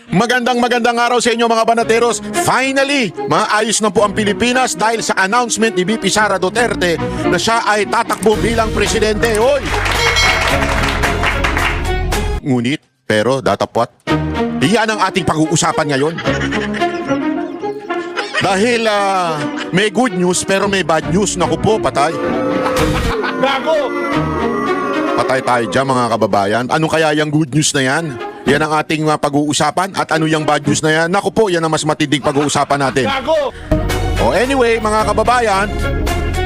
Magandang araw sa inyo mga banateros. Finally, maayos na po ang Pilipinas dahil sa announcement ni VP Sara Duterte na siya ay tatakbo bilang presidente. Hoy! Ngunit, pero datapot, iyan ang ating pag-uusapan ngayon. Dahil may good news pero may bad news. Naku po, patay. Gago! Patay tayo dyan mga kababayan. Ano kaya yung good news na yan? Yan ang ating pag-uusapan. At ano yung bad news na yan? Naku po, yan ang mas matinding pag-uusapan natin. O anyway, mga kababayan,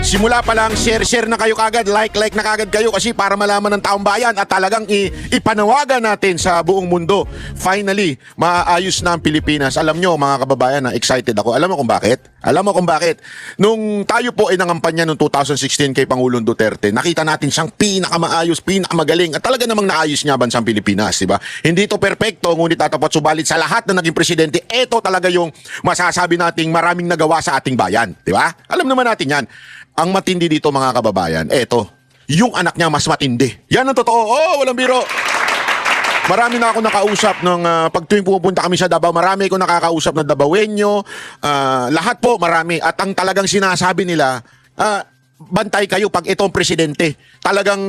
simula pa lang, share na kayo kagad, like na kagad kayo kasi para malaman ng taong bayan at talagang ipanawagan natin sa buong mundo. Finally, maayos na ang Pilipinas. Alam nyo mga kababayan na excited ako. Alam mo kung bakit? Nung tayo po ay nangampanya noong 2016 kay Pangulong Duterte, nakita natin siyang pinakamaayos, pinakamagaling at talaga namang naayos niya bansang Pilipinas, di ba? Hindi ito perpekto, ngunit tatapat subalit sa lahat na naging presidente, ito talaga yung masasabi nating maraming nagawa sa ating bayan, di ba? Alam naman natin yan. Ang matindi dito mga kababayan, eto, yung anak niya mas matindi. Yan ang totoo. Oh, walang biro. Marami na ako nakausap nung pag tuwing pumupunta kami sa Davao, marami ko nakakausap na Davaoenyo, lahat po marami. At ang talagang sinasabi nila, bantay kayo pag itong presidente. Talagang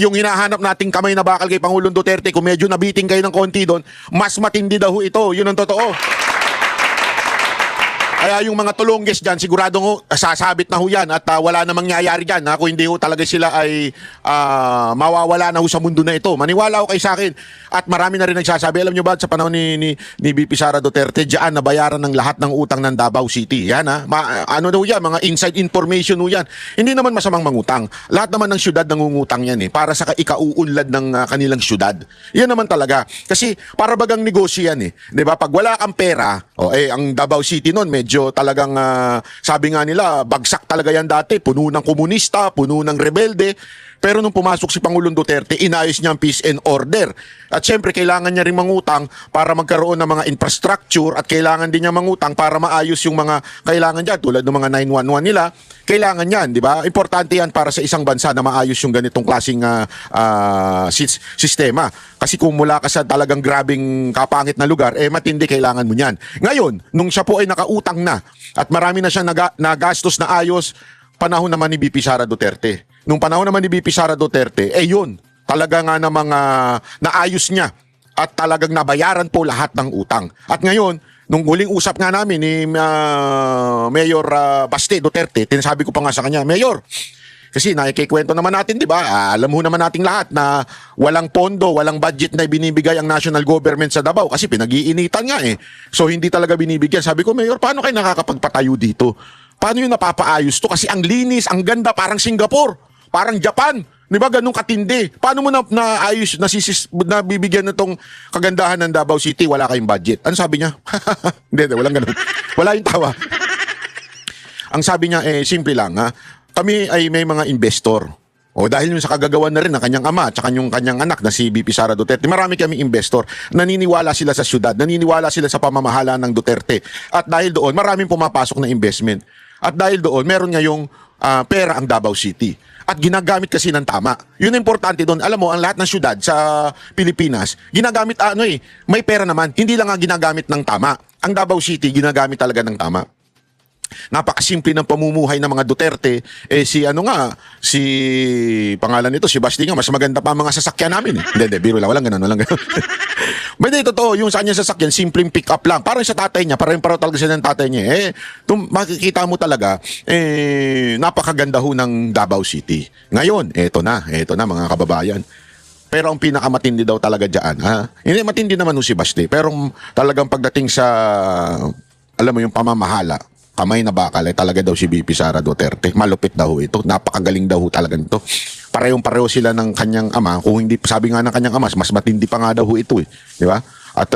yung hinahanap nating kamay na bakal kay Pangulong Duterte, kung medyo nabiting kayo ng konti doon, mas matindi daw ito. Yun ang totoo. Kaya yung mga tulongges dyan, siguradong sasabit na ho yan at wala namang nangyayari dyan. Kung hindi ho talaga sila ay mawawala na ho sa mundo na ito. Maniwala ho kayo sa akin. At marami na rin nagsasabi, alam nyo ba, sa panahon ni VP Sara Duterte, dyan nabayaran ng lahat ng utang ng Davao City. Yan ano daw yan, mga inside information ho yan. Hindi naman masamang mangutang. Lahat naman ng syudad nangungutang yan para sa ikauunlad ng kanilang syudad. Yan naman talaga. Kasi para bagang negosyo yan eh. Diba? Pag wala kang pera, ang Davao City noon medyo talagang sabi nga nila bagsak talaga yan dati, puno ng komunista, puno ng rebelde. Pero nung pumasok si Pangulong Duterte, inayos niya ang peace and order. At syempre kailangan niya rin mangutang para magkaroon ng mga infrastructure at kailangan din niya mangutang para maayos yung mga kailangan dyan tulad ng mga 911 nila. Kailangan yan, di ba? Importante yan para sa isang bansa na maayos yung ganitong klaseng sistema. Kasi kung mula ka sa talagang grabing kapangit na lugar, matindi kailangan mo yan. Ngayon, nung siya po ay nakautang na at marami na siya nagastos na ayos, panahon naman ni VP Sara Duterte. Nung panahon naman ni VP Sara Duterte, yun, talaga nga na mga naayos niya at talagang nabayaran po lahat ng utang. At ngayon, nung huling usap nga namin ni Mayor Baste Duterte, tinasabi ko pa nga sa kanya, Mayor, kasi nakikikwento naman natin, di ba? Alam mo naman nating lahat na walang pondo, walang budget na binibigay ang national government sa Davao kasi pinag-iinitan nga eh. So hindi talaga binibigyan. Sabi ko, Mayor, paano kayo nakakapagpatayo dito? Paano yung napapaayos to? Kasi ang linis, ang ganda, parang Singapore, parang Japan. Di ba ganun katindi? Paano mo naayos, nabibigyan itong kagandahan ng Davao City? Wala kayong budget. Ano sabi niya? Hindi, walang ganun. Wala yung tawa. Ang sabi niya, simple lang ha. Kami ay may mga investor. O dahil yung sa kagagawan na rin ng kanyang ama at yung kanyang anak na si VP Sara Duterte, marami kami investor. Naniniwala sila sa syudad, naniniwala sila sa pamamahala ng Duterte. At dahil doon, maraming pumapasok na investment. At dahil doon, meron ngayong pera ang Davao City. At ginagamit kasi ng tama. Yun ang importante doon. Alam mo, ang lahat ng syudad sa Pilipinas, ginagamit, may pera naman. Hindi lang nga ginagamit ng tama. Ang Davao City, ginagamit talaga ng tama. Napakasimple ng pamumuhay ng mga Duterte si pangalan nito si Basti nga mas maganda pa ang mga sasakyan namin eh. Hindi biro lang, walang ganun. Hindi totoo, yung sa kanya sasakyan simpleng pick up lang, parang sa tatay niya, parang talaga siya ng tatay niya makikita mo talaga napakaganda ho ng Davao City. Ngayon eto na mga kababayan. Pero ang pinakamatindi daw talaga diyan, hindi matindi naman ho si Basti, pero talagang pagdating sa alam mo yung pamamahala, kamay na bakal ay talaga daw si VP Sara Duterte. Malupit daw ito. Napakagaling daw talaga nito. Parehong-pareho sila ng kanyang ama. Kung hindi, sabi nga ng kanyang ama, mas matindi pa nga daw ito eh. Di ba? At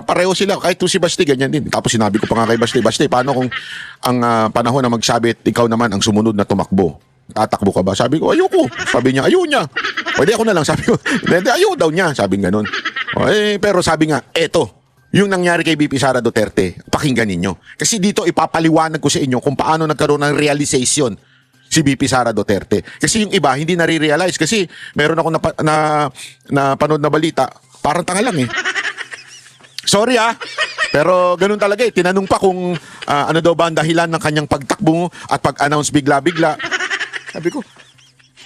pareho sila. Kahit si Basti, ganyan din. Tapos sinabi ko pa nga kay Basti, paano kung ang panahon na magsabit, ikaw naman ang sumunod na tumakbo? Tatakbo ka ba? Sabi ko, ayoko. Sabi niya, ayaw niya. Pwede ako na lang. Sabi ko, ayaw daw niya. Sabi ganun. Pero sabi nga, eto. Yung nangyari kay VP Sara Duterte, pakinggan ninyo. Kasi dito ipapaliwanag ko sa inyo kung paano nagkaroon ng realization si VP Sara Duterte. Kasi yung iba, hindi nare-realize. Kasi meron ako na panood na balita, parang tanga lang eh. Sorry pero ganun talaga eh. Tinanong pa kung ano daw ba ang dahilan ng kanyang pagtakbo at pag-announce bigla-bigla. Sabi ko,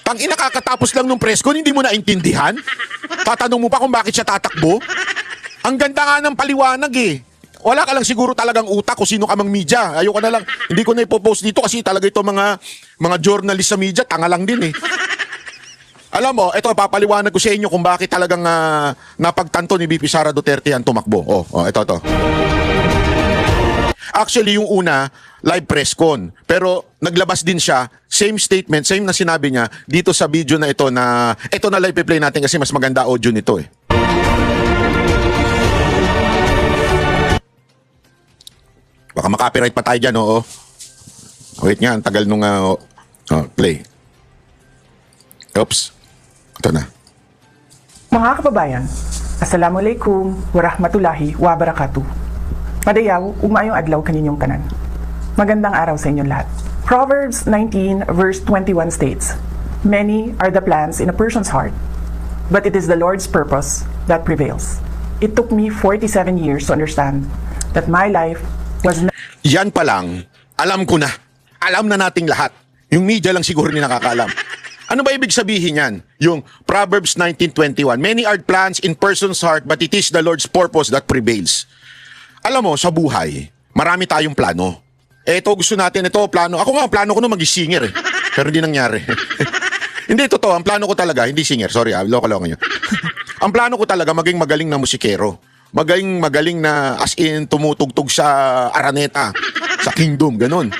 tangina kakatapos lang nung press con, hindi mo naintindihan? Tatanong mo pa kung bakit siya tatakbo? Ang ganda nga ng paliwanag eh. Wala ka lang siguro talagang utak kung sino ka mang media. Ayoko na lang, hindi ko na ipopost dito kasi talaga ito mga journalist sa media, tanga lang din eh. Alam mo, ito papaliwanag ko sa inyo kung bakit talagang napagtanto ni VP Sara Duterte yan tumakbo. Ito. Actually, yung una, live press con. Pero naglabas din siya, same statement, same na sinabi niya dito sa video na ito na live play natin kasi mas maganda audio nito eh. Baka makapiright pa tayo dyan, oo. Wait nga, ang tagal nung play. Oops. Ito na. Mga kababayan, Assalamualaikum warahmatullahi wabarakatuh. Madayaw, umayong adlaw kaninyong tanan. Magandang araw sa inyong lahat. Proverbs 19 verse 21 states, "Many are the plans in a person's heart, but it is the Lord's purpose that prevails." It took me 47 years to understand that my life was Yan pa lang, alam ko na. Alam na nating lahat. Yung media lang siguro ni nakakaalam. Ano ba ibig sabihin yan? Yung Proverbs 19:21, "Many are plans in person's heart, but it is the Lord's purpose that prevails." Alam mo, sa buhay, marami tayong plano. Ito gusto natin, ito plano. Ako nga, plano ko na mag-singer eh. Pero hindi nangyari. Hindi, totoo. Ang plano ko talaga, hindi singer. Sorry, loko-loko nyo. Ang plano ko talaga, maging magaling na musikero. Magaling na as in tumutugtog sa Araneta, sa Kingdom, ganun.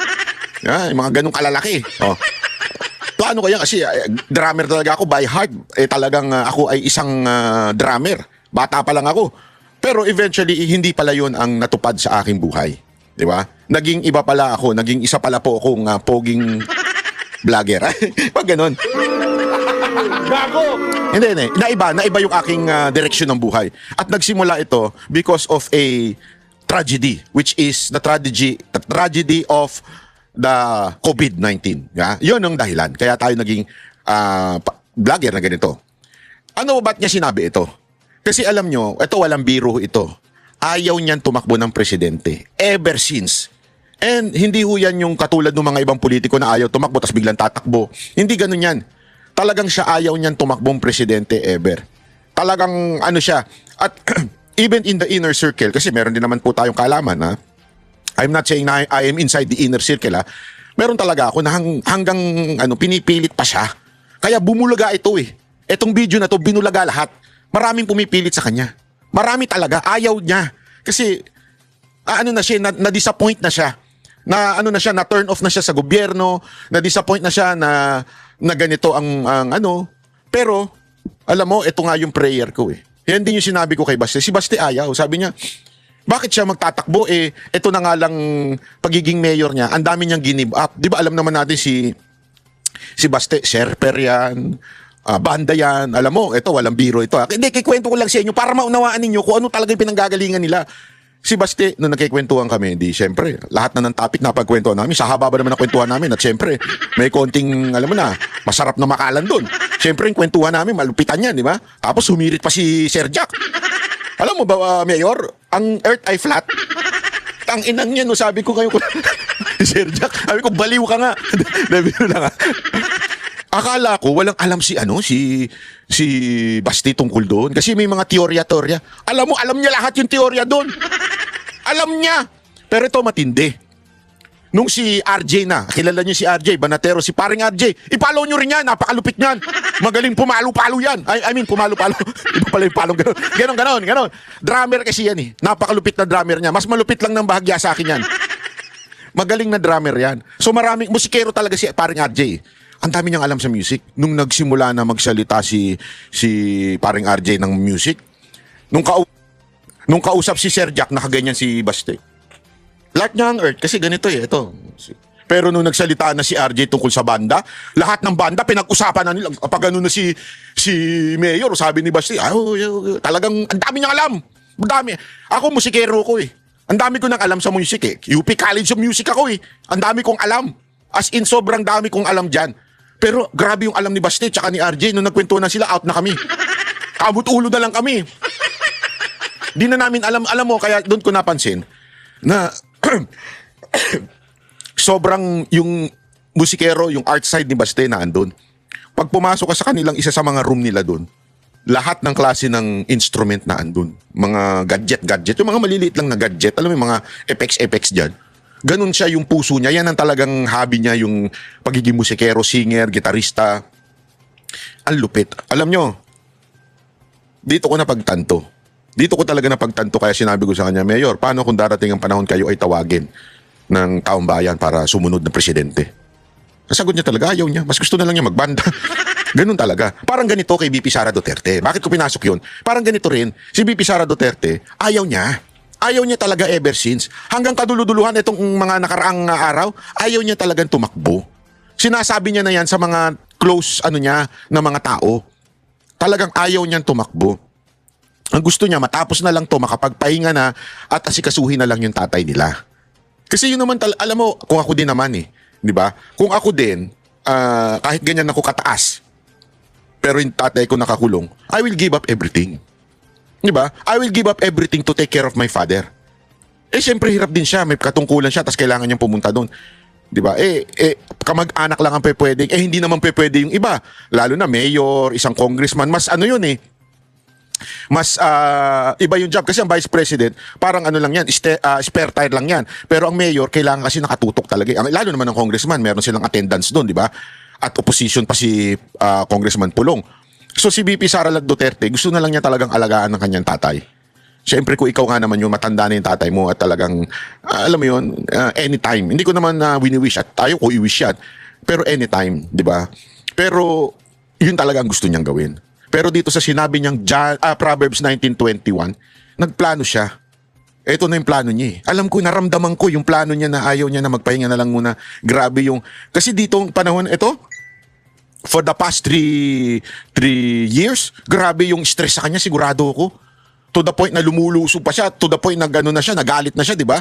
Yung mga ganun kalalaki. Plano ko yan kasi drummer talaga ako by heart. Talagang ako ay isang drummer. Bata pa lang ako. Pero eventually, hindi pala yun ang natupad sa aking buhay. Di ba? Naging iba pala ako. Naging isa pala po akong poging vlogger. Pag ganun. Gago! Hindi. Naiba yung aking direksyon ng buhay. At nagsimula ito because of a tragedy, which is the tragedy of the COVID-19. Yeah? Yun ang dahilan. Kaya tayo naging vlogger na ganito. Ano ba't niya sinabi ito? Kasi alam nyo, ito walang biro ito. Ayaw niyan tumakbo ng presidente. Ever since. And hindi ho yan yung katulad ng mga ibang politiko na ayaw tumakbo tapos biglang tatakbo. Hindi ganun yan. Talagang siya ayaw niyan tumakbong presidente ever. Talagang ano siya. At even in the inner circle, kasi meron din naman po tayong kaalaman ha. I'm not saying na I am inside the inner circle ha. Meron talaga ako na hanggang pinipilit pa siya. Kaya bumulaga ito eh. Etong video na to binulaga lahat. Maraming pumipilit sa kanya. Marami talaga. Ayaw niya. Kasi na siya, na-disappoint na siya. Na turn off na siya sa gobyerno. Na-disappoint na siya na ganito ang Pero, alam mo, ito nga yung prayer ko eh. Yan din yung sinabi ko kay Baste. Si Baste ayaw. Sabi niya, bakit siya magtatakbo? Ito na nga lang pagiging mayor niya. Ang dami niyang give up. Di ba alam naman natin si Baste, serper yan, banda yan. Alam mo, ito walang biro ito. Hindi, kikwento ko lang sa inyo para maunawaan ninyo kung ano talaga yung pinanggagalingan nila. Si Baste, nung nagkikwentuhan kami, syempre, lahat na ng topic na pagkwentuhan namin, sa haba ba naman ang kwentuhan namin, at syempre, may konting, alam mo na, masarap na makalan doon. Syempre, yung kwentuhan namin, malupitan yan, di ba? Tapos humirit pa si Sir Jack. Alam mo ba, Mayor, ang Earth ay flat. Ang inang niya, no, sabi ko kayo, Sir Jack, sabi ko, baliw ka nga. Nabiro lang. Akala ko walang alam si Basti tungkol doon kasi may mga teorya-teorya. Alam niya lahat yung teorya doon. Alam niya. Pero ito matindi. Nung si RJ na, kilala niyo si RJ, Banatero, si paring RJ, i-follow niyo rin yan, napakalupit niyan. Magaling pumalo-palo yan. I mean, pumalo-palo. Iba pala yung palong ganon. Drummer kasi yan eh. Napakalupit na drummer niya. Mas malupit lang ng bahagya sa akin yan. Magaling na drummer yan. So maraming, musikero talaga si paring RJ. Ang dami niyang alam sa music. Nung nagsimula na magsalita si paring RJ ng music, nung kausap si Sir Jack, nakaganyan si Baste. Lahat niya ang Earth, kasi ganito eh, ito. Pero nung nagsalita na si RJ tungkol sa banda, lahat ng banda pinag-usapan na nila. Kapag ano na si Mayor, sabi ni Baste, talagang ang dami niyang alam. Ang dami. Ako musikero ko eh. Ang dami ko nang alam sa music eh. UP College of Music ako eh. Ang dami kong alam. As in, sobrang dami kong alam dyan. Pero grabe yung alam ni Baste tsaka ni RJ. Nung nagkwento na sila, out na kami. Kamot ulo na lang kami. Di na namin alam mo, kaya doon ko napansin na sobrang yung musikero, yung art side ni Baste na andun. Pag pumasok ka sa kanilang isa sa mga room nila doon, lahat ng klase ng instrument na andun. Mga gadget, yung mga maliliit lang na gadget, alam mo yung mga effects dyan. Ganun siya yung puso niya. Yan ang talagang hobby niya, yung pagiging musikero, singer, gitarista. Ang lupit. Alam nyo, dito ko napagtanto. Dito ko talaga napagtanto kaya sinabi ko sa kanya, Mayor, paano kung darating ang panahon kayo ay tawagin ng taong bayan para sumunod na presidente? Nasagot niya talaga, ayaw niya. Mas gusto na lang niya magbanda. Ganun talaga. Parang ganito kay BP Sara Duterte. Bakit ko pinasok yun? Parang ganito rin, si BP Sara Duterte, ayaw niya. Ayaw niya talaga ever since. Hanggang kaduluduluhan itong mga nakaraang araw, ayaw niya talagang tumakbo. Sinasabi niya na yan sa mga close niya na mga tao. Talagang ayaw niyang tumakbo. Ang gusto niya, matapos na lang to, makapagpahinga na at asikasuhin na lang yung tatay nila. Kasi yun naman, alam mo, kung ako din naman di ba? Kung ako din, kahit ganyan ako kataas, pero yung tatay ko nakakulong, I will give up everything. Di ba? I will give up everything to take care of my father. Siyempre hirap din siya, may katungkulan siya, tapos kailangan niyang pumunta doon. Di ba? Kamag-anak lang ang pwedeng, hindi naman pwede yung iba. Lalo na mayor, isang congressman, mas mas iba yung job kasi ang vice president parang lang yan, spare tire lang yan, pero ang mayor kailangan kasi nakatutok talaga, lalo naman ng congressman, meron silang attendance doon, di ba, at opposition pa si Congressman Pulong. So si BP Sara Duterte gusto na lang niya talagang alagaan ng kanyang tatay. Siyempre kung ikaw nga naman yung matanda na yung tatay mo at talagang alam mo yun, anytime, hindi ko naman wini-wish at tayo ko i-wish yan, pero anytime, di ba, pero yun talaga ang gusto niyang gawin. Pero dito sa sinabi niyang Proverbs 19:21, nagplano siya. Ito na yung plano niya. Alam ko, naramdaman ko yung plano niya na ayaw niya na magpahinga na lang muna. Grabe yung... Kasi dito panahon, ito, for the past 3 years, grabe yung stress sa kanya, sigurado ako. To the point na lumuluso pa siya, to the point na gano'n na siya, nagalit na siya, di ba?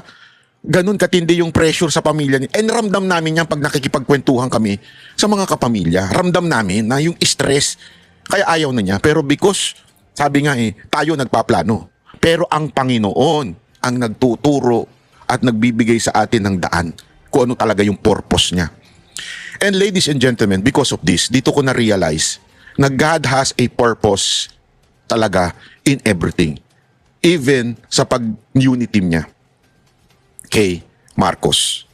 Ganun katindi yung pressure sa pamilya niya. And ramdam namin yan pag nakikipagkwentuhan kami sa mga kapamilya. Ramdam namin na yung stress... Kaya ayaw na niya. Pero because, sabi nga tayo nagpaplano. Pero ang Panginoon ang nagtuturo at nagbibigay sa atin ng daan kung ano talaga yung purpose niya. And ladies and gentlemen, because of this, dito ko na-realize na God has a purpose talaga in everything. Even sa pag-unity niya kay Marcos.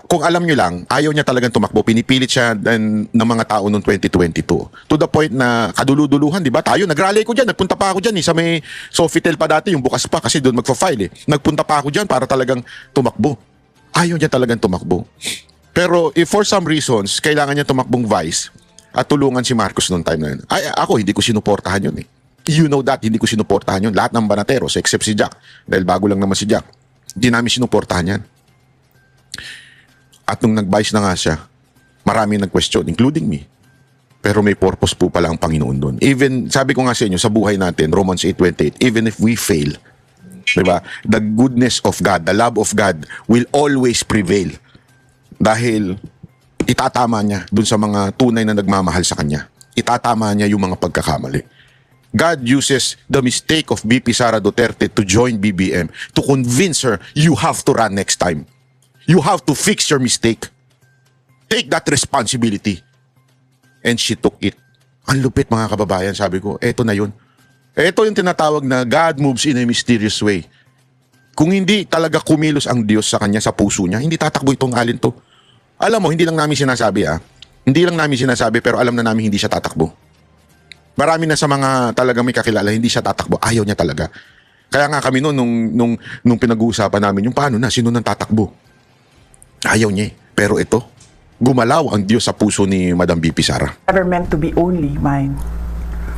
Kung alam nyo lang, ayaw niya talagang tumakbo. Pinipilit siya ng mga tao noong 2022. To the point na kaduluduluhan, di ba? Tayo, nagrally ko dyan. Nagpunta pa ako dyan sa may Sofitel pa dati, yung bukas pa kasi doon magpa-file Nagpunta pa ako dyan para talagang tumakbo. Ayaw niya talagang tumakbo. Pero if for some reasons, kailangan niya tumakbong vice at tulungan si Marcos noong time na yun. Ako, hindi ko sinuportahan yun You know that, hindi ko sinuportahan yun. Lahat ng banateros, except si Jack. Dahil bago lang naman si Jack. Hindi namin sinuportahan yan. At nung nag-vice na nga siya, marami nag-question, including me. Pero may purpose po pala ang Panginoon doon. Even, sabi ko nga sa inyo, sa buhay natin, Romans 8:28, even if we fail, diba, the goodness of God, the love of God will always prevail. Dahil itatama niya doon sa mga tunay na nagmamahal sa Kanya. Itatama niya yung mga pagkakamali. God uses the mistake of BP Sara Duterte to join BBM to convince her, you have to run next time. You have to fix your mistake. Take that responsibility. And she took it. Ang lupit mga kababayan, sabi ko, eto na yun. Eto yung tinatawag na God moves in a mysterious way. Kung hindi talaga kumilos ang Diyos sa kanya, sa puso niya, hindi tatakbo itong alin to. Alam mo, hindi lang namin sinasabi Hindi lang namin sinasabi, pero alam na namin hindi siya tatakbo. Marami na sa mga talagang may kakilala, hindi siya tatakbo. Ayaw niya talaga. Kaya nga kami nung pinag-uusapan namin, yung paano na, sino nang tatakbo? Ayaw niya Pero ito, gumalaw ang Diyos sa puso ni Madam BP Sara. Never meant to be only mine.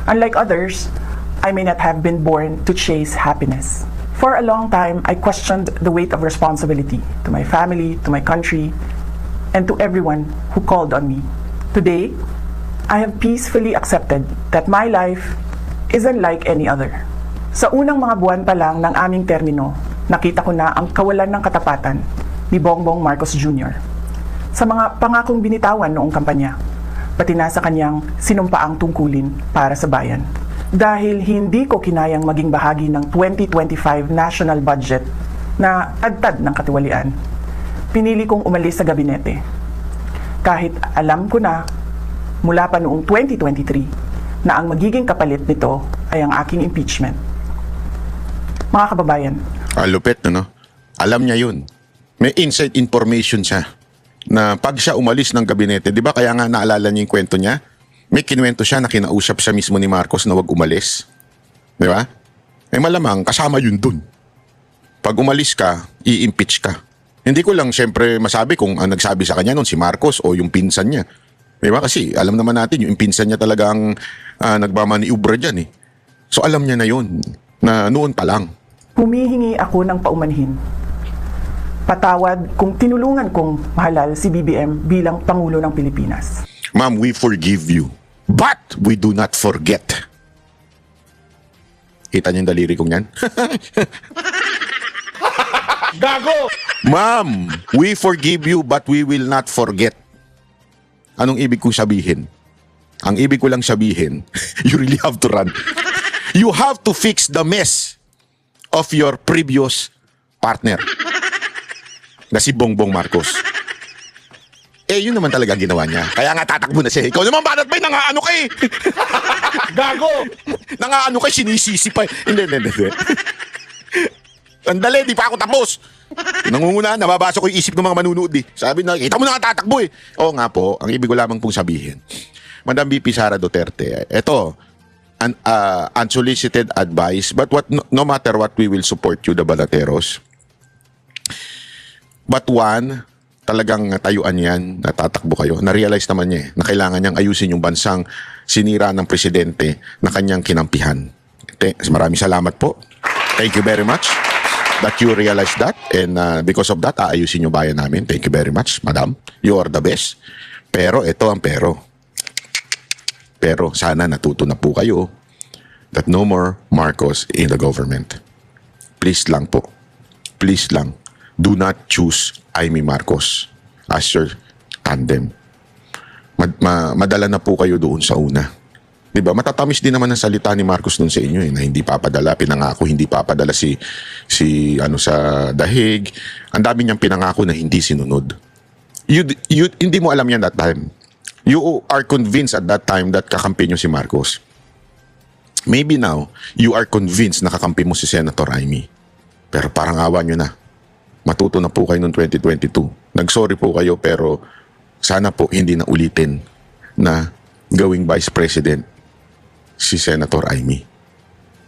Unlike others, I may not have been born to chase happiness. For a long time, I questioned the weight of responsibility to my family, to my country, and to everyone who called on me. Today, I have peacefully accepted that my life is unlike any other. Sa unang mga buwan pa lang ng aming termino, nakita ko na ang kawalan ng katapatan ni Bongbong Marcos Jr. sa mga pangakong binitawan noong kampanya, pati na sa kanyang sinumpaang tungkulin para sa bayan. Dahil hindi ko kinayang maging bahagi ng 2025 national budget na tagtad ng katiwalian, pinili kong umalis sa gabinete. Kahit alam ko na mula pa noong 2023 na ang magiging kapalit nito ay ang aking impeachment. Mga kababayan, Lupit, no? Alam niya yun. May inside information siya na pag siya umalis ng gabinete, di ba kaya nga naalala niya yung kwento niya? May kinuwento siya na kinausap siya mismo ni Marcos na wag umalis. Di ba? Eh malamang kasama yun dun. Pag umalis ka, i-impeach ka. Hindi ko lang siyempre masabi kung ang nagsabi sa kanya nun si Marcos o yung pinsan niya. Di ba? Kasi alam naman natin yung pinsan niya talagang nagmamaniubra dyan eh. So alam niya na yun, na noon pa lang. humihingi ako ng paumanhin. Patawad kung tinulungan kong mahalal si BBM bilang Pangulo ng Pilipinas. Ma'am, we forgive you. But we do not forget. Kita niyo yung daliri kong yan? Gago! Ma'am, we forgive you but we will not forget. Anong ibig kong sabihin? Ang ibig ko lang sabihin, you really have to run. You have to fix the mess of your previous partner. Na si Bongbong Marcos. Eh, yun naman talaga ang ginawa niya. Kaya nga tatakbo na siya. Ikaw naman, bakit ba nangaano ka eh? Gago! Nangaano ka, sinisisi pa eh. Hindi. Andali, di pa ako tapos. Nangunguna, nababasa ko yung isip ng mga manunood eh. Sabi na, kita mo na nga tatakbo eh. Oo nga po, ang ibig ko lamang pong sabihin. Madam VP Sara Duterte, eto, unsolicited advice, but no matter what, we will support you, the Balateros. But one, talagang tayuan yan, natatakbo kayo. Na-realize naman niya na kailangan niyang ayusin yung bansang sinira ng presidente na kanyang kinampihan. Maraming salamat po. Thank you very much that you realize that. And because of that, aayusin yung bayan namin. Thank you very much, madam. You are the best. Pero ito ang pero. Pero sana natuto na po kayo that no more Marcos in the government. Please lang po. Please lang. Do not choose Amy Marcos as your tandem. Madala na po kayo doon sa una. Diba? Matatamis din naman ang salita ni Marcos doon sa inyo na hindi papadala, pinangako hindi papadala si sa dahig. Ang dami niyang pinangako na hindi sinunod. Hindi mo alam yan that time. You are convinced at that time that kakampi niyo si Marcos. Maybe now, you are convinced na kakampi mo si Senator Amy. Pero parang awa niyo na. Matuto na po kayo noong 2022. Nagsorry po kayo pero sana po hindi na ulitin na gawing Vice President si Senator Amy.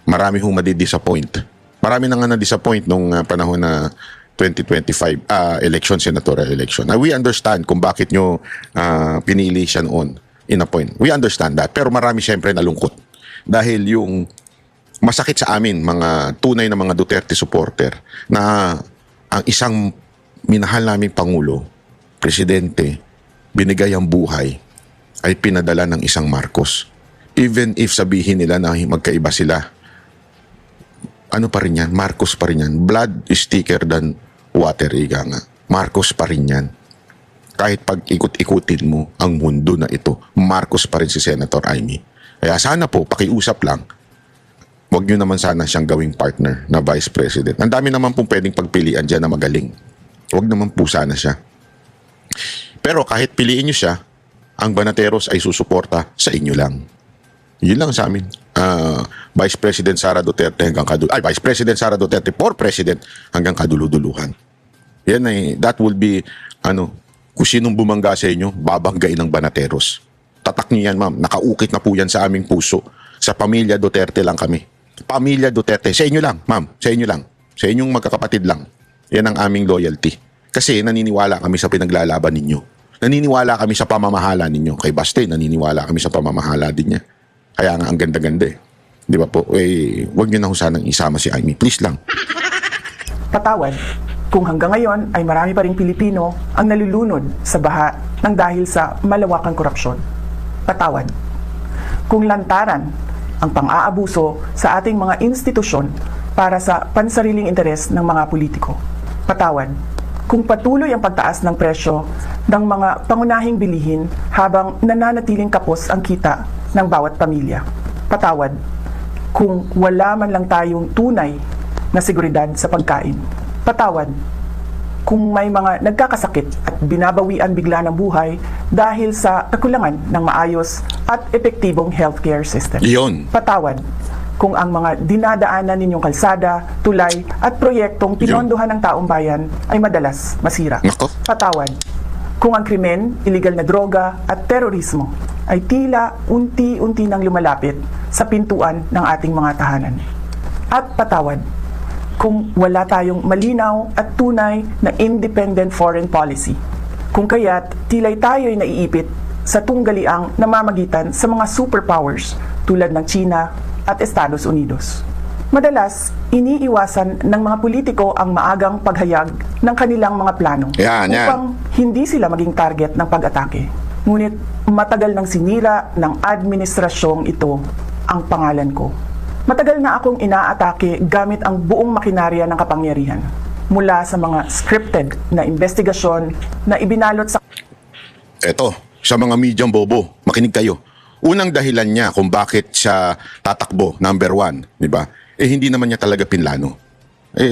Marami hong madi-disappoint. Marami na nga na-disappoint nung panahon na 2025 election, senatorial election. Now, we understand kung bakit nyo pinili siya noon in a point. We understand that. Pero marami siyempre nalungkot. Dahil yung masakit sa amin, mga tunay na mga Duterte supporter, na ang isang minahal naming Pangulo, Presidente, binigay ang buhay, ay pinadala ng isang Marcos. Even if sabihin nila na magkaiba sila, ano pa rin yan? Marcos pa rin yan. Blood is thicker than water, ika nga. Marcos pa rin yan. Kahit pag ikot-ikutin mo ang mundo na ito, Marcos pa rin si Senator Amy. Kaya sana po, pakiusap lang, huwag nyo naman sana siyang gawing partner na Vice President. Ang dami naman pong pwedeng pagpilian dyan na magaling. Huwag naman po sana siya. Pero kahit piliin nyo siya, ang Banateros ay susuporta sa inyo lang. Yun lang sa amin. Vice President Sara Duterte Vice President Sara Duterte for President hanggang kaduluduluhan. Yan ay, that will be, kung sinong bumangga sa inyo, babanggain ng Banateros. Tatak niyo yan, ma'am. Nakaukit na po yan sa aming puso. Sa pamilya Duterte lang kami. Pamilya Duterte. Sa inyo lang, ma'am. Sa inyo lang. Sa inyong magkakapatid lang. Yan ang aming loyalty. Kasi naniniwala kami sa pinaglalaban ninyo. Naniniwala kami sa pamamahala ninyo. Kay Baste, naniniwala kami sa pamamahala din niya. Kaya nga ang ganda-ganda eh. Di ba po? Huwag niyo na sanang isama si Amy. Please lang. Patawad kung hanggang ngayon ay marami pa ring Pilipino ang nalulunod sa baha ng dahil sa malawakang korupsyon. Patawad kung lantaran ang pang-aabuso sa ating mga institusyon para sa pansariling interes ng mga politiko. Patawad kung patuloy ang pagtaas ng presyo ng mga pangunahing bilihin habang nananatiling kapos ang kita ng bawat pamilya. Patawad kung wala man lang tayong tunay na seguridad sa pagkain. Patawad kung may mga nagkakasakit at binabawian bigla ng buhay dahil sa kakulangan ng maayos at epektibong healthcare system. Iyon. Patawad kung ang mga dinadaanan ninyong kalsada, tulay at proyektong pinondohan ng taong bayan ay madalas masira. Nako. Patawad kung ang krimen, iligal na droga at terorismo ay tila unti-unti nang lumalapit sa pintuan ng ating mga tahanan. At patawad kung wala tayong malinaw at tunay na independent foreign policy. Kung kaya't tila'y tayo'y naiipit sa tunggaliang namamagitan sa mga superpowers tulad ng China at Estados Unidos. Madalas, iniiwasan ng mga politiko ang maagang paghayag ng kanilang mga plano Yan. upang hindi sila maging target ng pag-atake. Ngunit matagal nang sinira ng administrasyong ito ang pangalan ko. Matagal na akong inaatake gamit ang buong makinarya ng kapangyarihan. Mula sa mga scripted na investigasyon na ibinalot sa Eto, sa mga medyang bobo, makinig kayo. Unang dahilan niya kung bakit siya tatakbo, number 1, di ba? Hindi naman niya talaga pinlano.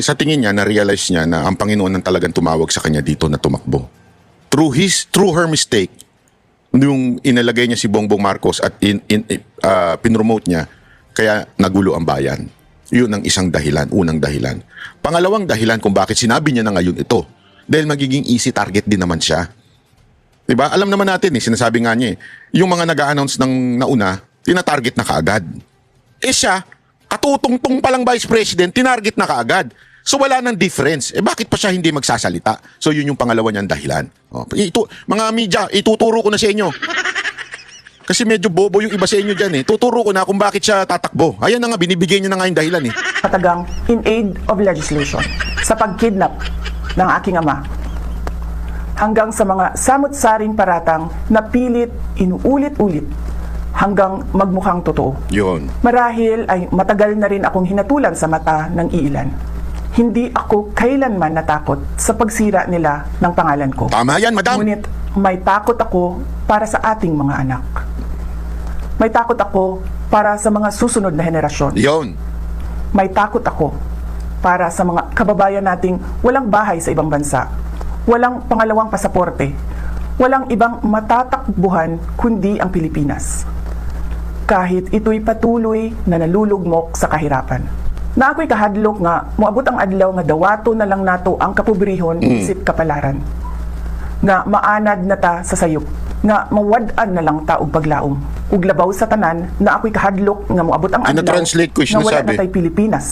Sa tingin niya, na-realize niya na ang Panginoon ang talagang tumawag sa kanya dito na tumakbo. Through her mistake, nung inalagay niya si Bongbong Marcos at pinromote niya, kaya nagulo ang bayan. Yun ang isang dahilan, unang dahilan. Pangalawang dahilan kung bakit sinabi niya na ngayon ito. Dahil magiging easy target din naman siya. Diba? Alam naman natin sinasabi nga niya yung mga nag-a-announce ng nauna, tina-target na kaagad. Siya, katutungtong palang Vice President, tinarget na kaagad. So wala nang difference. Bakit pa siya hindi magsasalita? So yun yung pangalawa niyang dahilan. Mga media, ituturo ko na sa inyo. Kasi medyo bobo yung iba sa inyo dyan Tuturo ko na kung bakit siya tatakbo. Ayan na nga, binibigay niya na nga yung dahilan katagang in aid of legislation sa pagkidnap ng aking ama. Hanggang sa mga samut-saring paratang na pilit inuulit-ulit hanggang magmukhang totoo. Yun. Marahil ay matagal na rin akong hinatulan sa mata ng iilan. Hindi ako kailanman natakot sa pagsira nila ng pangalan ko. Tama yan, madam. Ngunit may takot ako para sa ating mga anak. May takot ako para sa mga susunod na henerasyon. Yun. May takot ako para sa mga kababayan nating walang bahay sa ibang bansa, walang pangalawang pasaporte, walang ibang matatakbuhan kundi ang Pilipinas. Kahit ito'y patuloy na nalulugmok sa kahirapan. Na ako'y kahadlok nga, moabot ang adlaw nga dawato na lang nato ang kapobrehon isip kapalaran. Nga maanad na ta sa sayop, nga mawad-an na lang ta og paglaom. Ug labaw sa tanan na ako'y kahadlok nga moabot ang adlaw translate ko yung nga wala sinasabi. na tay Pilipinas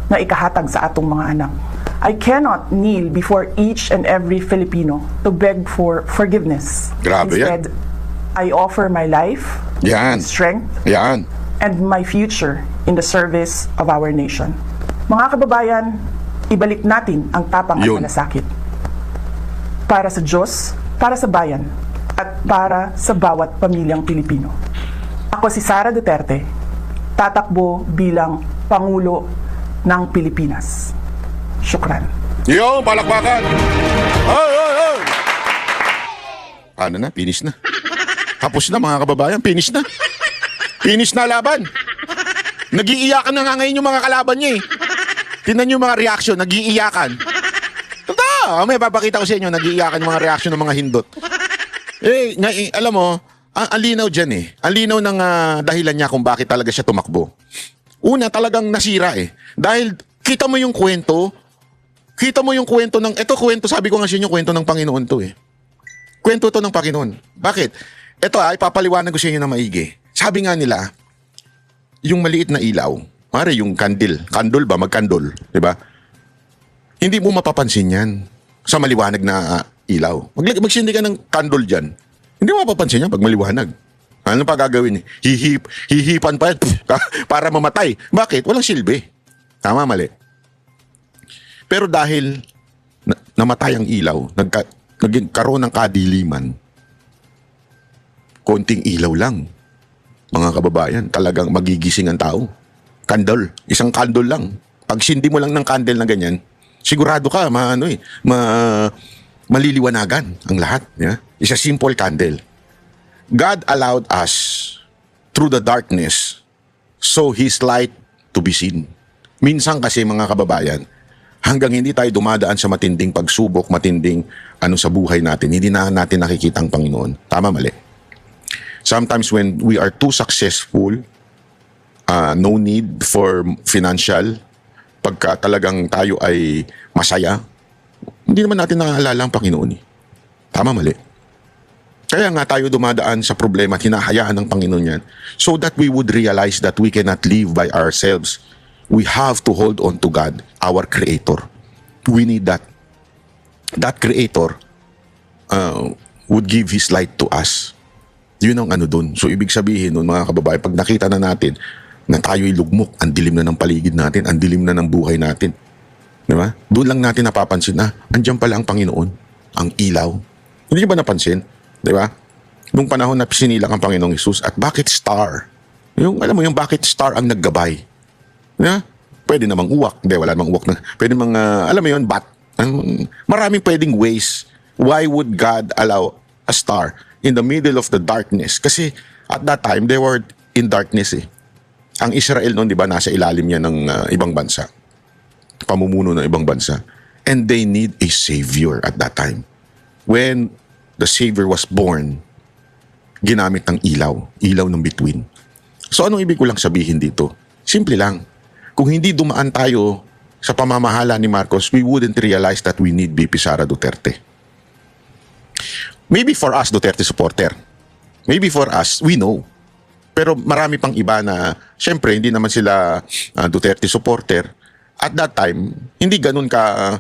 na ikahatag sa atong mga anak. I cannot kneel before each and every Filipino to beg for forgiveness. Grabe yan. Instead, I offer my life, Yan. strength, Yan. and my future in the service of our nation. Mga kababayan, ibalik natin ang tapang at Yun. malasakit. Para sa Diyos, para sa bayan, at para sa bawat pamilyang Pilipino. Ako si Sara Duterte, tatakbo bilang Pangulo ng Pilipinas. Syukran. Yo, palakpakan. Oh. Ano na? Finish na. Tapos na mga kababayan, finish na. Finish na laban. Nag-iiyakan na nga ngayon yung mga kalaban niya Tingnan niyo yung mga reaction, nag-iiyakan. Totoo, may papakita ko sa inyo, nag-iiyakan yung mga reaction ng mga hindot. Alam mo, ang linaw dyan Ang linaw ng dahilan niya kung bakit talaga siya tumakbo. Una, talagang nasira Dahil kita mo yung kwento ng, eto kwento, sabi ko nga sa inyo, kwento ng Panginoon to Kwento to ng Panginoon. Bakit? Ito ipapaliwanag ko sa inyo na maigi. Sabi nga nila, yung maliit na ilaw, mare yung kandol ba, magkandol, di ba? Hindi mo mapapansin yan sa maliwanag na ilaw. Magsindi ka ng kandol dyan, hindi mo mapapansin yan pag maliwanag. Ano pa gagawin? Hihipan pa yan para mamatay. Bakit? Walang silbi. Tama, mali. Pero dahil namatay ang ilaw, nagkaroon ng kadiliman, konting ilaw lang. Mga kababayan, talagang magigising ang tao. Kandol, isang kandol lang. Pag sindi mo lang ng candle na ganyan, sigurado ka, maliliwanagan ang lahat. Yeah? It's a simple candle. God allowed us through the darkness so His light to be seen. Minsan kasi mga kababayan, hanggang hindi tayo dumadaan sa matinding pagsubok, matinding sa buhay natin, hindi na natin nakikita ang Panginoon. Tama, mali. Sometimes when we are too successful, no need for financial, pagka talagang tayo ay masaya, hindi naman natin nakaalala ang Panginoon. Tama, mali. Kaya nga tayo dumadaan sa problema at hinahayaan ng Panginoon yan so that we would realize that we cannot live by ourselves. We have to hold on to God, our Creator. We need that. That Creator would give His light to us. Yun ang dun. So ibig sabihin nun mga kababayan, pag nakita na natin na tayo'y lugmok, ang dilim na ng paligid natin, ang dilim na ng buhay natin. Di ba? Doon lang natin napapansin na andyan pala ang Panginoon, ang ilaw. Hindi niyo ba napansin? Di ba? Nung panahon na sinilang ang Panginoong Hesus at bakit star? Alam mo yung bakit star ang naggabay? Yeah? Pwede namang uwak. Hindi, wala namang uwak na. Pwede namang, alam mo yun, bat. Maraming pwedeng ways. Why would God allow a star in the middle of the darkness? Kasi at that time, they were in darkness eh. Ang Israel noon, di ba, nasa ilalim yan ng ibang bansa. Pamumuno ng ibang bansa. And they need a savior at that time. When the Savior was born, ginamit ng ilaw ng bituin. So anong ibig ko lang sabihin dito? Simple lang. Kung hindi dumaan tayo sa pamamahala ni Marcos, we wouldn't realize that we need VP Sara Duterte. Maybe for us, Duterte supporter. Maybe for us, we know. Pero marami pang iba na, syempre, hindi naman sila Duterte supporter. At that time, hindi ganun ka,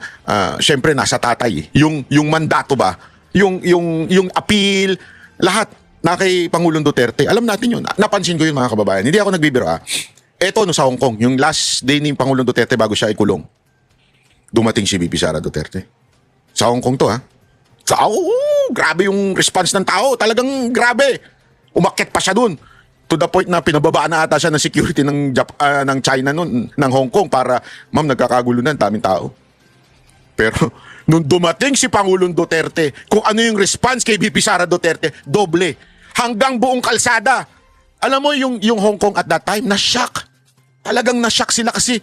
syempre, nasa tatay. Yung mandato ba? Yung appeal, lahat na kay Pangulong Duterte. Alam natin yun. Napansin ko yun mga kababayan. Hindi ako nagbibiro Eto sa Hong Kong, yung last day ni Pangulong Duterte bago siya ikulong, dumating si VP Sara Duterte. Sa Hong Kong to grabe yung response ng tao. Talagang grabe. Umakyat pa siya dun. To the point na pinababaan na ata siya ng security ng China nun, ng Hong Kong para, ma'am, nagkakagulo na, daming tao. Pero nung dumating si Pangulong Duterte, kung ano yung response kay VP Sara Duterte, doble. Hanggang buong kalsada. Alam mo yung Hong Kong at that time, na-shock. Talagang na-shock sila kasi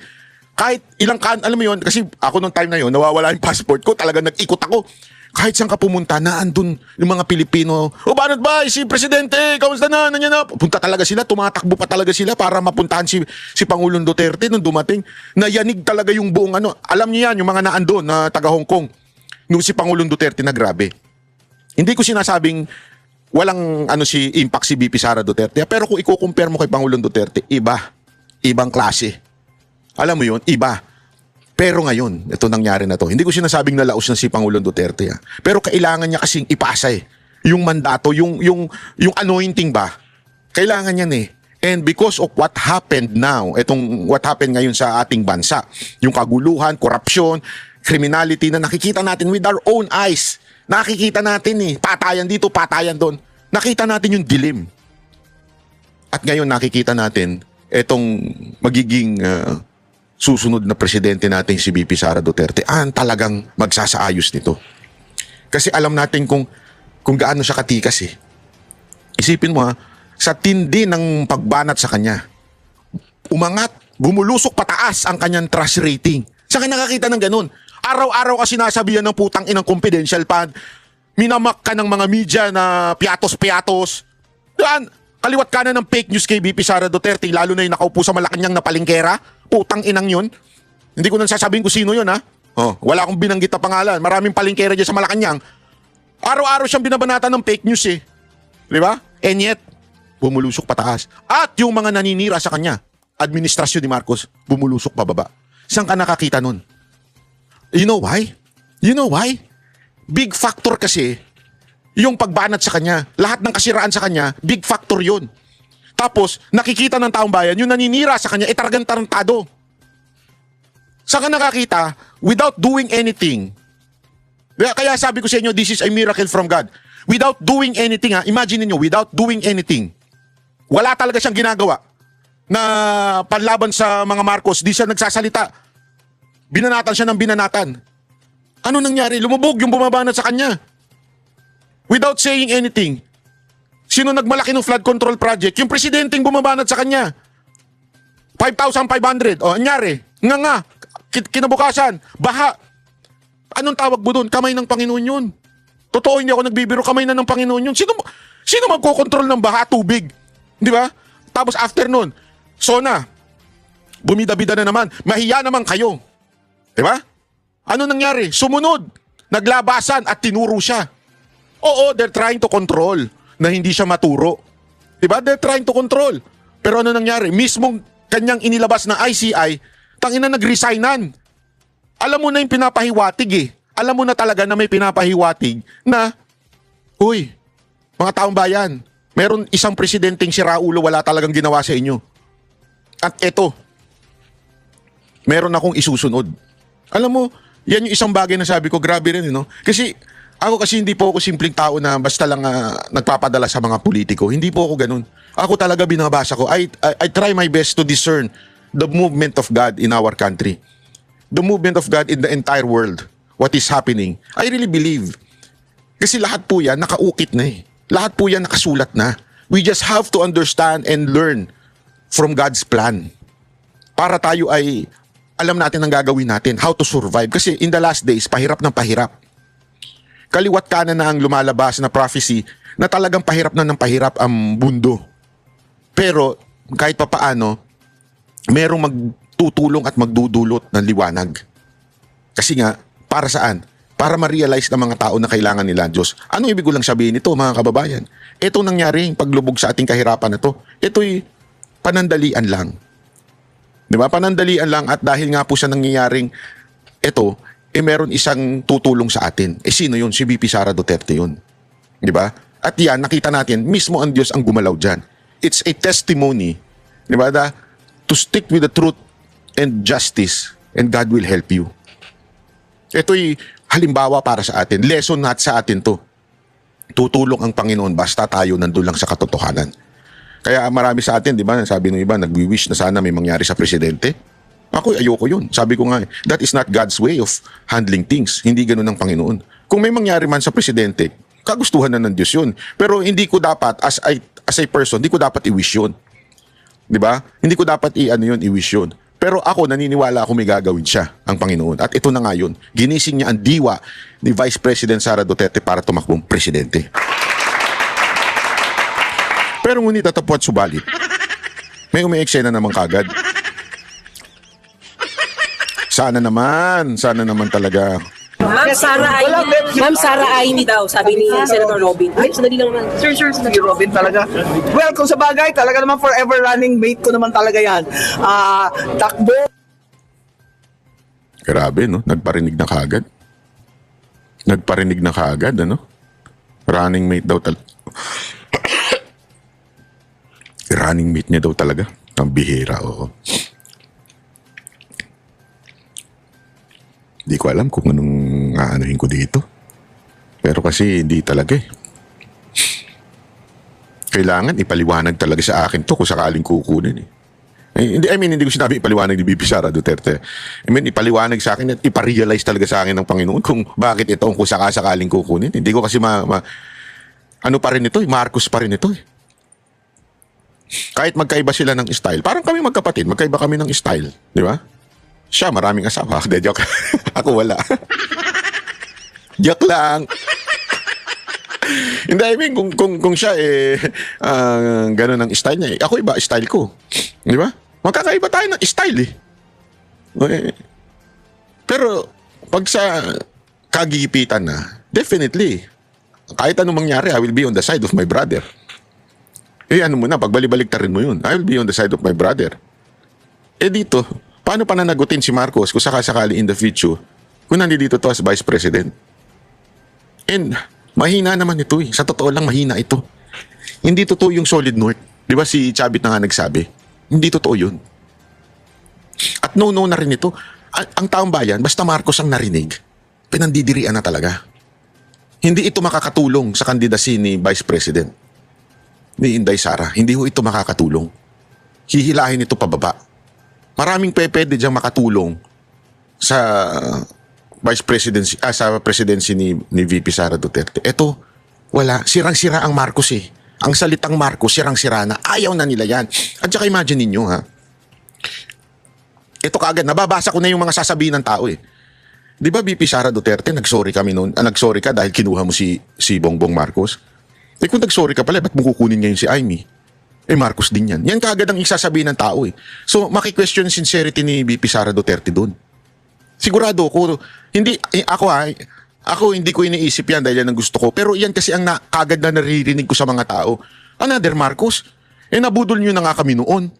kahit alam mo yun, kasi ako nung time na yun, nawawala yung passport ko, talagang nag-ikot ako. Kahit saan ka pumunta, naandun yung mga Pilipino. O banat ba, si Presidente, kamusta na, nanyan na. Punta talaga sila, tumatakbo pa talaga sila para mapuntahan si Pangulong Duterte nung dumating. Nayanig talaga yung buong Alam niyo yan, yung mga naandun na taga Hong Kong. Nung si Pangulong Duterte na grabe. Hindi ko sinasabing walang si impact si VP Sara Duterte. Pero kung i-compare mo kay Pangulong Duterte, ibang klase. Alam mo yun, iba. Pero ngayon, ito nangyari na to. Hindi ko sinasabing nalaos na si Pangulong Duterte. Pero kailangan niya kasing ipasa yung mandato, yung anointing ba? Kailangan niyan And because of what happened now, what happened ngayon sa ating bansa, yung kaguluhan, korupsyon, criminality na nakikita natin with our own eyes. Nakikita natin patayan dito, patayan doon. Nakita natin yung dilim. At ngayon nakikita natin itong magiging susunod na presidente natin si VP Sara Duterte, talagang magsasaayos nito. Kasi alam natin kung gaano siya katikas Isipin mo sa tindi ng pagbanat sa kanya, umangat, bumulusok pataas ang kanyang trust rating. Saan ka nakakita ng ganun? Araw-araw ka sinasabihan ng putang inang confidential fund, minamak ka ng mga media na piatos-piatos. Yan, kaliwat ka na ng fake news kay VP Sara Duterte, lalo na yung nakaupo sa Malacanang na palengkera. Putang inang yun. Hindi ko nang sasabihin kung sino yun wala akong binanggit na pangalan. Maraming palengkera dyan sa Malacanang. Araw-araw siyang binabanatan ng fake news Di ba? And yet, bumulusok pataas. At yung mga naninira sa kanya, administrasyon ni Marcos, bumulusok pababa. Saan ka nakakita nun? You know why? Big factor kasi yung pagbanat sa kanya. Lahat ng kasiraan sa kanya, big factor yun. Tapos, nakikita ng taong bayan, yung naninira sa kanya, talagang tarantado. Saan ka nakakita? Without doing anything. Kaya sabi ko sa inyo, this is a miracle from God. Without doing anything, imagine niyo, without doing anything, wala talaga siyang ginagawa na panlaban sa mga Marcos, di siya nagsasalita. Binanatan siya ng binanatan. Ano nangyari? Lumubog yung bumabanat sa kanya. Without saying anything. Sino nagmalaki ng flood control project? Yung presidenteng bumabanat sa kanya. 5,500. O, anyari. Nga. Kinabukasan. Baha. Anong tawag mo doon? Kamay ng Panginoon yun. Totoo, hindi ako nagbibiro. Kamay na ng Panginoon yun. Sino magkokontrol ng baha? Tubig. Di ba? Tapos after nun, Sona, bumida-bida na naman. Mahiya naman kayo. Di ba? Ano nangyari? Sumunod. Naglabasan at tinuro siya. Oo, they're trying to control na hindi siya maturo. Diba? They're trying to control. Pero ano nangyari? Mismong kanyang inilabas na ICI, tangina nag-resignan. Alam mo na yung pinapahiwatig eh. Alam mo na talaga na may pinapahiwatig na, uy, mga taong bayan, meron isang presidenteng si Raulo wala talagang ginawa sa inyo. At eto, meron akong isusunod. Alam mo, yan yung isang bagay na sabi ko, grabe rin, no? Kasi hindi po ako simpleng tao na basta lang nagpapadala sa mga politiko. Hindi po ako ganun. Ako talaga binabasa ko. I try my best to discern the movement of God in our country. The movement of God in the entire world. What is happening. I really believe. Kasi lahat po yan nakaukit na eh. Lahat po yan nakasulat na. We just have to understand and learn from God's plan. Para tayo ay alam natin ang gagawin natin, how to survive. Kasi in the last days, pahirap ng pahirap. Kaliwat kanan na ang lumalabas na prophecy na talagang pahirap na ng pahirap ang mundo. Pero kahit papaano, merong magtutulong at magdudulot ng liwanag. Kasi nga, para saan? Para ma-realize ng mga tao na kailangan nila ang Diyos. Anong ibig ko lang sabihin nito, mga kababayan? Ito nangyari, paglubog sa ating kahirapan na to, ito'y panandalian lang. Di ba? Panandalian lang at dahil nga po sa nangyayaring ito, meron isang tutulong sa atin. Sino yun? Si VP Sara Duterte yun. Di ba? At yan, nakita natin, mismo ang Diyos ang gumalaw dyan. It's a testimony, di ba, to stick with the truth and justice and God will help you. Ito'y halimbawa para sa atin. Lesson natin sa atin to. Tutulong ang Panginoon basta tayo nandun lang sa katotohanan. Kaya marami sa atin, di ba, sabi ng iba, nagwi-wish na sana may mangyari sa presidente. Ako, ayoko yun. Sabi ko nga, that is not God's way of handling things. Hindi ganun ng Panginoon. Kung may mangyari man sa presidente, kagustuhan na ng Diyos yun. Pero hindi ko dapat, as a person, hindi ko dapat i-wish yun. Di ba? Hindi ko dapat i-wish yun. Pero ako, naniniwala ako may gagawin siya, ang Panginoon. At ito na nga yun. Ginising niya ang diwa ni Vice President Sara Duterte para tumakbong presidente. Pero ngunit tatapot subalit, may umi-eksena naman kagad. Sana naman talaga. Ma'am Sara Aini daw, sabi ni Senator Robin. Ay, sandali lang naman. Sir, si Robin talaga. Well, kung sa bagay, talaga naman forever running mate ko naman talaga yan. Takbo. Grabe, no? Nagparinig na kaagad, ano? Running mate daw talaga. Running mate niya daw talaga. Ang bihira, oo. Hindi ko alam kung anong aanuhin ko dito. Pero kasi hindi talaga eh. Kailangan ipaliwanag talaga sa akin to kung sakaling kukunin eh. Hindi ko sinabi ipaliwanag ni VP Sara Duterte. Ipaliwanag sa akin at iparealize talaga sa akin ng Panginoon kung bakit ito kung sakaling kukunin. Hindi ko kasi ano pa rin ito eh, Marcos pa rin ito eh. Kahit magkaiba sila ng style. Parang kami magkapatid, magkaiba kami ng style. Di ba? Siya, maraming asawa. De, joke. Ako wala. Joke lang. Hindi, kung siya gano'n ang style niya. Ako iba, style ko. Di ba? Magkakaiba tayo ng style eh. Pero, pag sa kagipitan na, definitely, kahit anong mangyari, I will be on the side of my brother. Ano mo na, pagbalik-baliktarin mo yun. I will be on the side of my brother. Dito, paano pananagutin si Marcos kung sakasakali in the future kung nandito to as Vice President? And mahina naman ito eh. Sa totoo lang, mahina ito. Hindi totoo yung solid north. Di ba si Chavit na nga nagsabi? Hindi totoo yun. At no na rin ito. Ang taong bayan, basta Marcos ang narinig, pinandidirian na talaga. Hindi ito makakatulong sa kandidacy ni Vice President, ni Inday Sara. Hindi ho ito makakatulong. Hihilahin ito pababa. Maraming pwede diyang makatulong sa Vice Presidency, sa presidency ni VP Sara Duterte. Ito, wala. Sirang-sira ang Marcos eh. Ang salitang Marcos, sirang-sira na. Ayaw na nila yan. At saka imagine ninyo ha, ito kaagad, nababasa ko na yung mga sasabihin ng tao eh. Di ba VP Sara Duterte, nagsorry kami noon, nagsorry ka dahil kinuha mo si Bongbong Marcos? Eh kung nagsorry ka pala, ba't mo kukunin ngayon si Amy? Eh Marcos din yan. Yan kaagad ang isasabihin ng tao eh. So maki-question sincerity ni VP Sara Duterte doon. Sigurado ko, ako hindi ko iniisip yan dahil yan ang gusto ko. Pero yan kasi ang kaagad na naririnig ko sa mga tao. Another Marcos? Eh nabudol nyo na nga kami noon.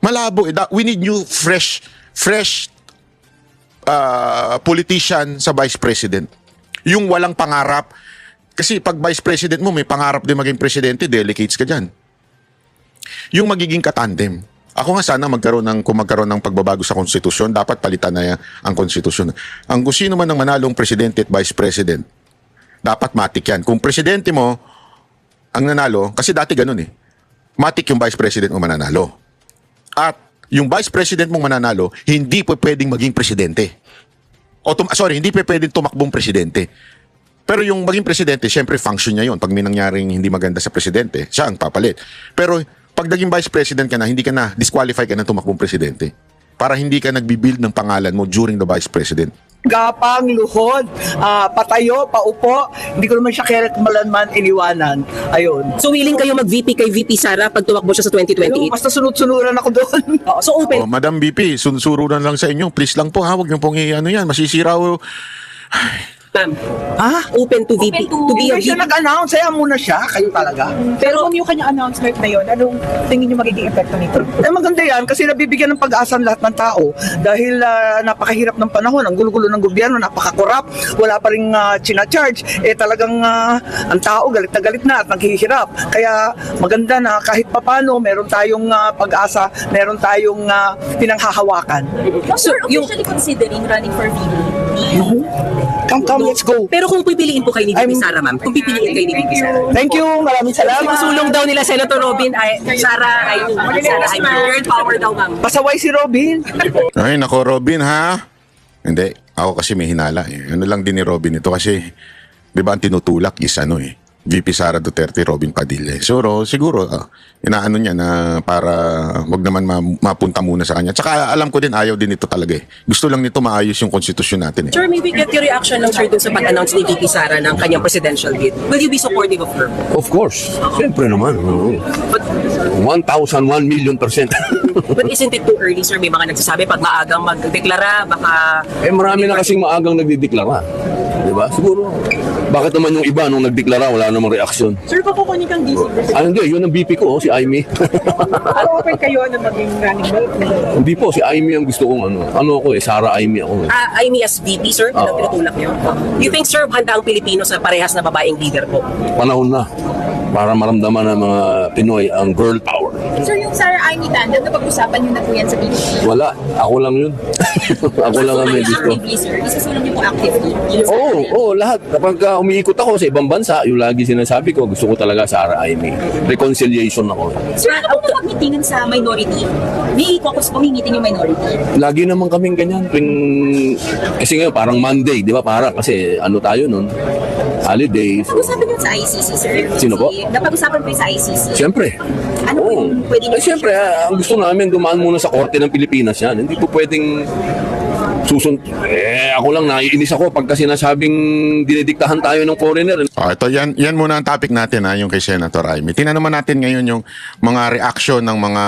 Malabo eh. We need new, fresh politician sa Vice President. Yung walang pangarap. Kasi pag Vice President mo, may pangarap din maging presidente, delegates ka dyan. Yung magiging katandem. Ako nga sana kung magkaroon ng pagbabago sa konstitusyon, dapat palitan na ang konstitusyon. Ang kung sino man ang manalong presidente at vice president, dapat matik yan. Kung presidente mo ang nanalo, kasi dati ganun eh, matik yung vice president mo mananalo. At yung vice president mong mananalo, hindi po pwedeng maging presidente. Hindi po pwedeng tumakbong presidente. Pero yung maging presidente, syempre function niya yun. Pag may nangyaring hindi maganda sa presidente, siya ang papalit. Pero pag naging vice president ka na, hindi ka na, disqualify ka na tumakbong presidente. Para hindi ka nagbibuild ng pangalan mo during the vice president. Gapang, luhod, patayo, paupo, hindi ko naman siya man iniwanan. Ayun. So willing kayo mag-VP kay VP Sara pag tumakbo siya sa 2028? Basta sunod-sunuran ako doon. So open. Madam VP, sunsurunan lang sa inyo. Please lang po ha, huwag niyo pong yan. Masisira o... Ma'am, open to VP, to be a Hindi siya VP. nag-announce, saya muna siya, kayo talaga. Pero kung yung kanyang announcement na yun, anong tingin nyo magiging epekto nito? Eh maganda yan kasi nabibigyan ng pag-asa ang lahat ng tao dahil napakahirap ng panahon, ang gulo-gulo ng gobyerno, napaka-corrupt, wala pa rin charge talagang ang tao galit na at naghihirap. Kaya maganda na kahit papano meron tayong pag-asa, meron tayong pinanghahawakan. So, You're officially considering running for VP. Come, let's go. Pero kung pipiliin po kayo ni VP Sara, ma'am, kung pipiliin kayo ni VP Sara. Thank you, maraming salamat. Masulong daw nila Senator Robin ay Sara ay girl power daw, ma'am. Pasaway si Robin. Ay, nako Robin ha? Hindi, ako kasi may hinala eh. Ano lang din ni Robin ito kasi, di ba ang tinutulak is VP Sara Duterte, Robin Padilla. Siguro, inaano niya na para wag naman mapunta muna sa kanya. Tsaka alam ko din, ayaw din ito talaga eh. Gusto lang nito maayos yung konstitusyon natin eh. Sir, maybe get your reaction lang, sir, dun sa pag-announce ni VP Sara ng kanyang presidential bid. Will you be supportive of her? Of course. Siyempre naman. But, 1,001,000,000%. but isn't it too early, sir? May mga nagsasabi pag maagang magdeklara, baka... Marami na kasing maagang nagdideklara. Di ba? Siguro. Bakit naman yung iba nung nagdeklara wala namang reaksyon? Sir, kukunin kang DC. Hindi. Yun ang BP ko, si Amy. Open kayo na maging running mate? Hindi po, si Amy ang gusto kong Ano ako Sara Amy ako. I mean, as VP, sir, Oo. pinatulak niyo. You think, sir, handa ang Pilipino sa parehas na babaeng leader po? Panahon na. Para maramdaman ng mga Pinoy ang girl power. Sir, yung Sara Amy tandem, napag-usapan niyo na po yan sa PDP. Wala. Ako lang yun. Ako lang ang may gusto. Actively, sir. Isasunan niyo po actively. Oo, lahat. Kapag umiikot ako sa ibang bansa, yung lagi sinasabi ko, gusto ko talaga Sara Amy. Reconciliation ako. Sir, ano po na mag-meetingan sa minority? May caucus po, may meeting yung minority. Lagi naman kaming ganyan. Kasi ngayon, parang Monday, di ba? Parang kasi ano tayo nun? Holidays. Napag-usapan niyo sa ICC, sir? Sino po? Napag-usapan po yung sa ICC. Siyempre. Ano po yung pwede niyo? Siyempre, ang gusto namin dumaan muna sa korte ng Pilipinas yan. Hindi po pwedeng ako lang naiinis ako pagka sinasabing dinidiktahan tayo ng foreigner. Ito, yan muna ang topic natin yung kay Senator Amy. Tingnan naman natin ngayon yung mga reaction ng mga